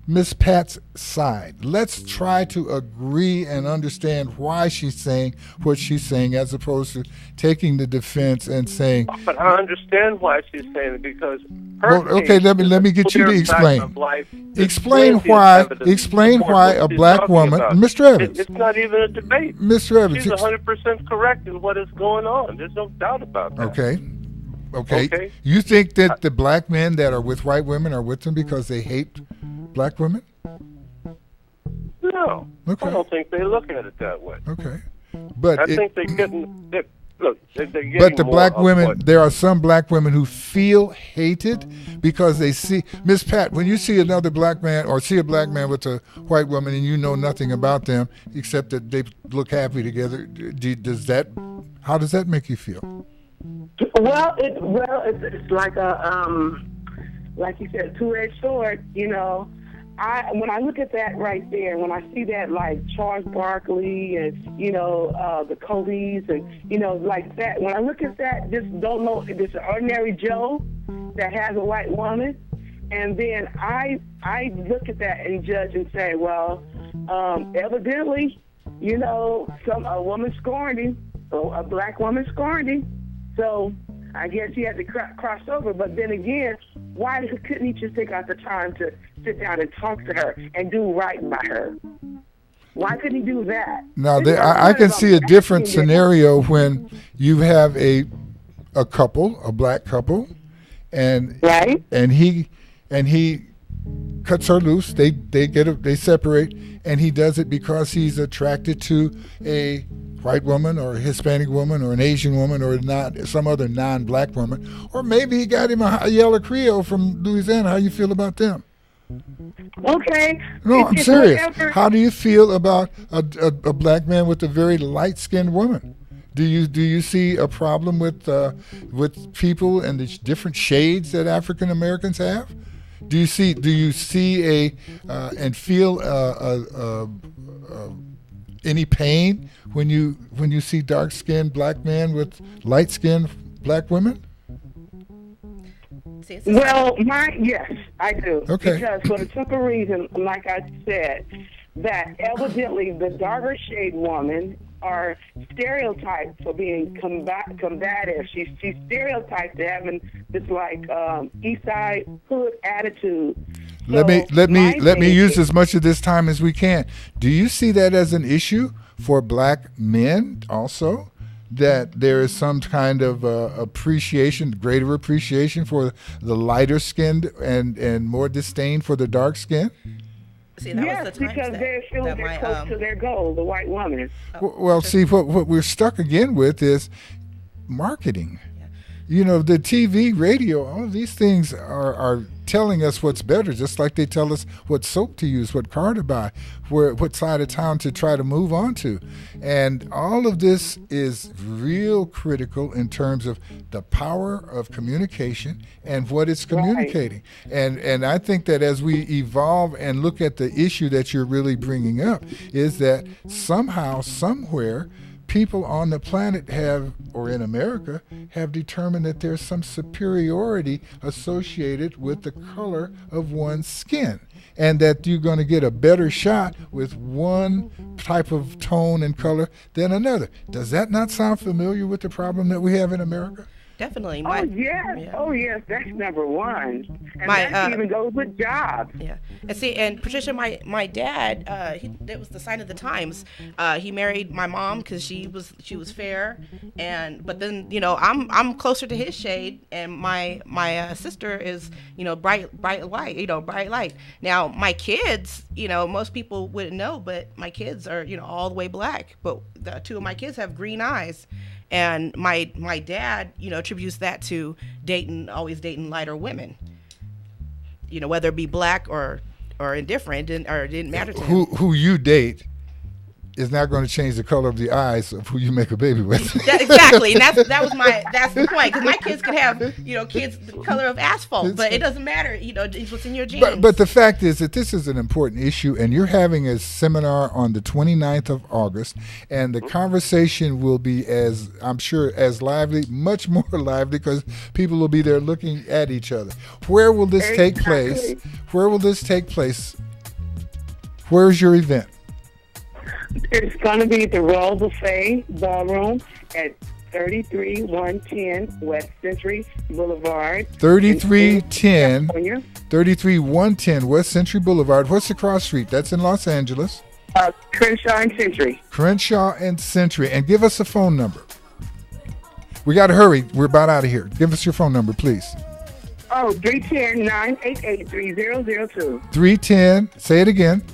Miss Pat's side. Let's try to agree and understand why she's saying what she's saying, as opposed to taking the defense and saying. But I understand why she's saying it, because let me get you to explain. Explain why a black woman, Mr. Evans. It's not even a debate. Mr. Evans. She's 100% correct in what is going on. There's no doubt about that. Okay. You think that the black men that are with white women are with them because they hate black women? No. Okay. I don't think they look at it that way. Okay. But I think they're getting. But the black women, there are some black women who feel hated because they see, Miss Pat, when you see another black man or see a black man with a white woman and you know nothing about them except that they look happy together, how does that make you feel? Well, it's like like you said, two-edged sword. When I look at that right there, when I see that, like Charles Barkley and the Kobe's and like that, when I look at that, just don't know, this ordinary Joe that has a white woman, and then I look at that and judge and say, well, evidently, a woman scorned him, or a black woman scorned him. So I guess he had to cross over. But then again, why couldn't he just take out the time to sit down and talk to her and do right by her? Why couldn't he do that? Now, I can see a different scenario when you have a couple, a black couple, and right, and he cuts her loose. They separate, and he does it because he's attracted to a white woman or a Hispanic woman or an Asian woman or not some other non-black woman, or maybe he got him a yellow Creole from Louisiana. How you feel about them? Okay. No, I'm It's serious. whatever. How do you feel about a black man with a very light-skinned woman? Do you see a problem with people and the different shades that African Americans have? Do you see and feel any pain when you see dark-skinned black men with light-skinned black women? Well, yes, I do. Okay. Because for the simple reason, like I said, that evidently the darker shade woman are stereotyped for being combative. She's stereotyped to having this like East Side hood attitude. Let me use as much of this time as we can. Do you see that as an issue for black men also? That there is some kind of greater appreciation for the lighter skinned and more disdain for the dark skin? See, that yes, was the because they feel they're close to their goal, the white woman. Well, see, what we're stuck again with is marketing. You know, the TV, radio, all of these things are telling us what's better, just like they tell us what soap to use, what car to buy, what side of town to try to move on to. And all of this is real critical in terms of the power of communication and what it's communicating. Right. And I think that as we evolve and look at the issue that you're really bringing up, is that somehow, somewhere, people on the planet or in America, have determined that there's some superiority associated with the color of one's skin, and that you're going to get a better shot with one type of tone and color than another. Does that not sound familiar with the problem that we have in America? Definitely. Oh yes, that's number one. And that even goes with jobs. Yeah. And Patricia, my dad, that was the sign of the times. He married my mom because she was fair, but then I'm closer to his shade, and my sister is bright light. Now my kids, most people wouldn't know, but my kids are all the way black, but the two of my kids have green eyes. And my dad, attributes that to always dating lighter women. Whether it be black or indifferent, it didn't matter to him. Who you date is not going to change the color of the eyes of who you make a baby with. Exactly, and that's the point. Because my kids could have kids the color of asphalt, but it doesn't matter. It's what's in your genes. But the fact is that this is an important issue, and you're having a seminar on the 29th of August, and the conversation will be, as I'm sure, as lively, much more lively, because people will be there looking at each other. Where will this take place? Where will this take place? Where's your event? It's going to be the Royal Buffet Ballroom at 33110 West Century Boulevard. 33110 West Century Boulevard. What's the cross street? That's in Los Angeles. Crenshaw and Century. Crenshaw and Century. And give us a phone number. We got to hurry. We're about out of here. Give us your phone number, please. 310-988-3002. 310. Say it again.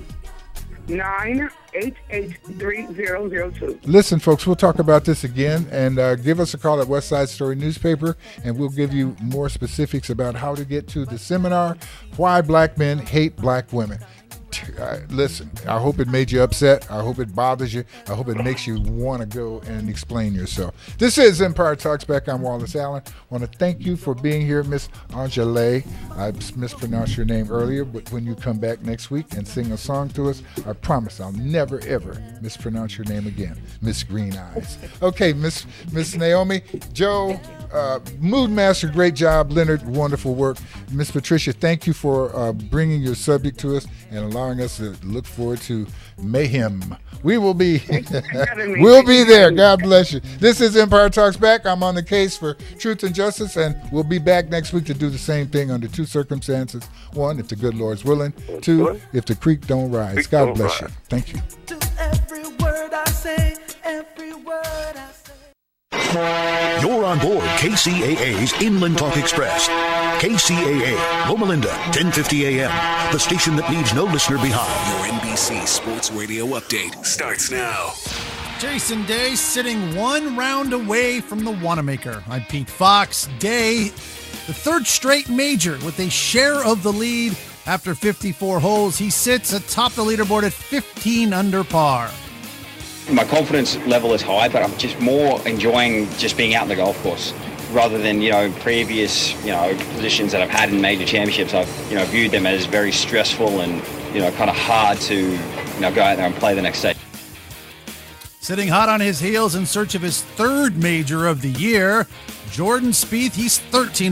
988-3002. Listen, folks, we'll talk about this again, and give us a call at West Side Story Newspaper, and we'll give you more specifics about how to get to the seminar, Why Black Men Hate Black Women. Listen, I hope it made you upset. I hope it bothers you. I hope it makes you want to go and explain yourself. This is Empire Talks Back. I'm Wallace Allen. I want to thank you for being here, Miss Angele. I mispronounced your name earlier, but when you come back next week and sing a song to us, I promise I'll never, ever mispronounce your name again, Miss Green Eyes. Okay, Miss Naomi, Joe, Mood Master, great job. Leonard, wonderful work. Miss Patricia, thank you for bringing your subject to us and allowing us to look forward to mayhem. We will be we'll be there. God bless you. This is Empire Talks Back. I'm on the case for truth and justice, and we'll be back next week to do the same thing under two circumstances. One, if the good Lord's willing. Two, if the creek don't rise. God bless you. Thank you. To every word I say, every word I say. You're on board KCAA's Inland Talk Express. KCAA, Loma Linda, 1050 AM, the station that leaves no listener behind. Your NBC Sports Radio update starts now. Jason Day sitting one round away from the Wanamaker. I'm Pete Fox. Day, the third straight major with a share of the lead after 54 holes. He sits atop the leaderboard at 15 under par. My confidence level is high, but I'm just more enjoying just being out in the golf course rather than, previous, positions that I've had in major championships. I've, viewed them as very stressful and, kind of hard to, go out there and play the next day. Sitting hot on his heels in search of his third major of the year, Jordan Spieth, he's 13